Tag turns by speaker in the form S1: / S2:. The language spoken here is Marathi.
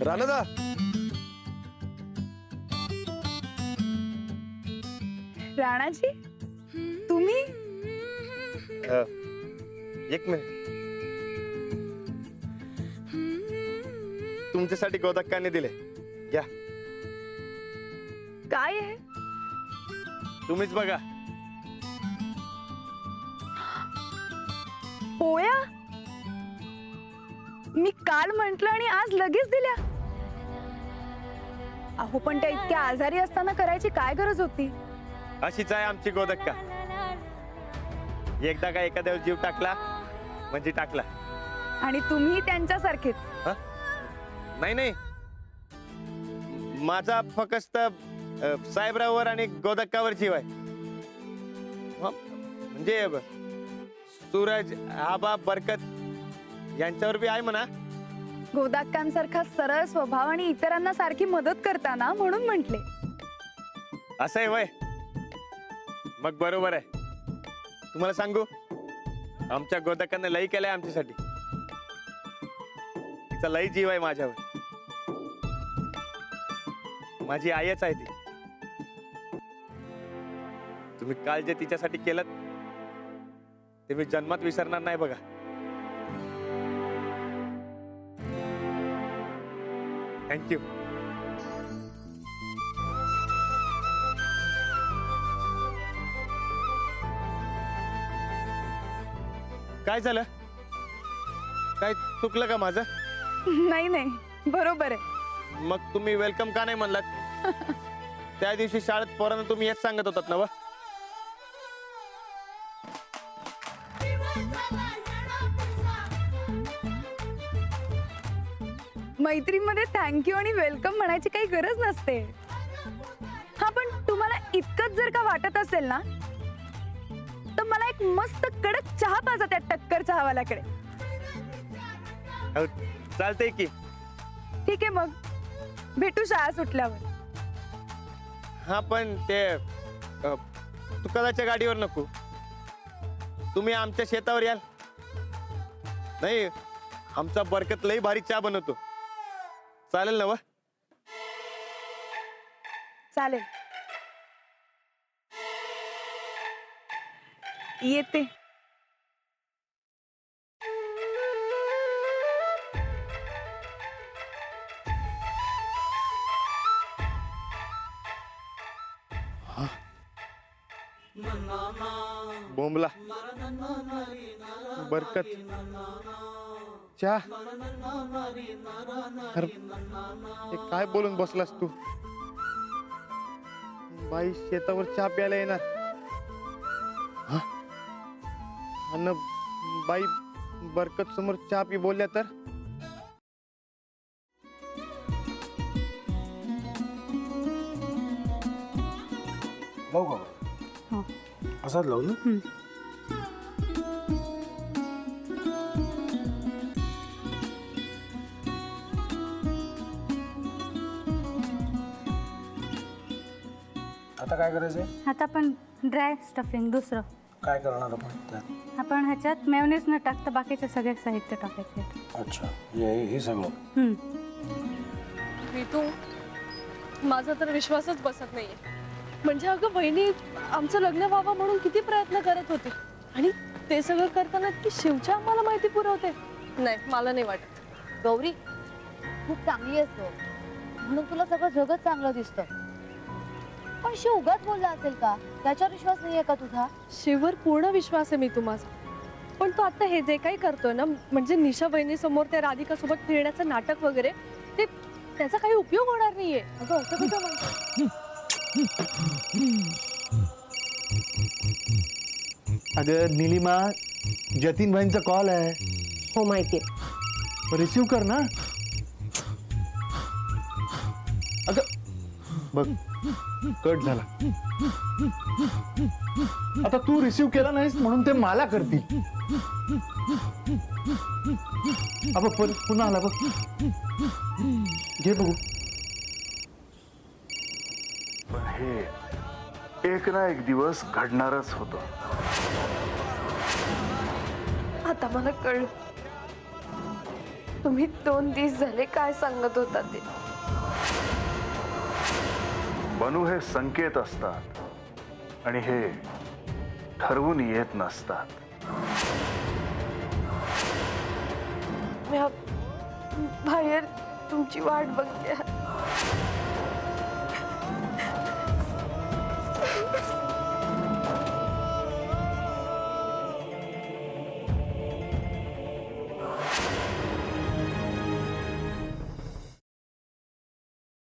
S1: राणादा,
S2: राणाजी तुम्ही?
S1: एक मिनिट. तुमच्यासाठी गोदक्काने दिले, घ्या.
S2: काय आहे?
S1: तुम्हीच बघा.
S2: पोया? मी काल म्हंटल आणि आज लगेच दिल्या. अहो पण त्या इतक्या आजारी असताना करायची काय गरज होती?
S1: अशीच आहे आमची गोदक्का. एकदा का एखाद्यावर जीव टाकला म्हणजे टाकला.
S2: आणि तुम्ही त्यांच्यासारखेच.
S1: नाही नाही, माझा फक्त साहेबराववर आणि गोदक्कावर जीव आहे. म्हणजे सूरज, आबा, बरकत यांच्यावर बी आहे म्हणा.
S2: गोदाक्कांसारखा सरळ स्वभाव आणि इतरांना सारखी मदत करताना म्हणून म्हंटले.
S1: असं आहे वय, मग बरोबर आहे. तुम्हाला सांगू, आमच्या गोदक्काने लई केलंय आमच्यासाठी. तिचा लई जीव आहे माझ्यावर. माझी आईच आहे ती. तुम्ही काल जे तिच्यासाठी केलं ते मी जन्मात विसरणार नाही बघा. थँक्यू. काय झालं? काय चुकलं का माझं?
S2: नाही नाही, बरोबर आहे.
S1: मग तुम्ही वेलकम का नाही म्हणलात? त्या दिवशी शाळेत पोरांना तुम्ही हेच सांगत होतात ना?
S2: मैत्रीमध्ये थँक्यू आणि वेलकम म्हणायची काही गरज नसते. हा पण तुम्हाला इतकंच जर का वाटत असेल ना, तर मला एक मस्त कडक चहा पाजा त्या टक्कर चहावाल्याकडे.
S1: चालतंय की.
S2: ठीक आहे, मग भेटू शाळा सुटल्यावर.
S1: हा पण ते तुकादाच्या गाडीवर नको. तुम्ही आमच्या शेतावर याल. नाही, आमचा बरकत लई भारी चहा बनवतो. चालेल ना?
S2: चालेल, येते.
S1: बोंबला बरकत चहा. अरे, हे काय बोलून बसलास तू? बाई शेतावर चहा प्यायला येणार. अन्न बाई बरकत समोर चहा पी बोलल्या तर?
S3: लावू का?
S2: हो.
S3: असाच लावू ना? आता काय करायचंय?
S4: आता आपण ड्राय स्टफिंग दुसरं
S3: काय करणार आपण त्यात?
S4: आपण ह्याच्यात मेयोनीज न टाकता बाकीचे सगळे साहित्य टाकायचे.
S3: अच्छा, हे सगळं.
S5: ऋतू, माझा तर विश्वासच बसत नाहीये. म्हणजे अगं बहिणी आमचं लग्न व्हावं म्हणून किती प्रयत्न करत होते आणि ते सगळं करताना की शिवच्या आम्हाला माहिती पुरवते. नाही, मला नाही वाटत.
S6: गौरी खूप चांगली असतो म्हणून तुला सगळं जगत चांगलं दिसतं, पण शिव उगाच बोलला असेल का? त्याच्यावर विश्वास नाहीये का तुझा?
S5: शिववर पूर्ण विश्वास आहे मी माझा. पण तो आता हे जे काही करतोय ना, म्हणजे निशा बहिणी समोर त्या राधिका सोबत फिरण्याचं नाटक वगैरे, ते त्याचा काही उपयोग होणार नाहीये.
S6: अगं असं कसं म्हणतो?
S7: अगं निलिमा, जतीन भाईंचा कॉल आहे.
S5: हो माहितीये.
S7: रिसीव कर ना. अगं बघ, कट झाला. आता तू रिसीव केला नाहीस म्हणून ते मला करतील. अब पुन्हा आला बघ, घे बघू.
S8: पण हे एक ना एक दिवस घडणारच होतं.
S5: आता मला कळलं,
S2: तुम्ही 2 दिवस झाले काय सांगत होता ते.
S8: बनू हे संकेत असतात आणि हे ठरवून येत नसतात.
S2: मी बाहेर तुमची वाट बघते.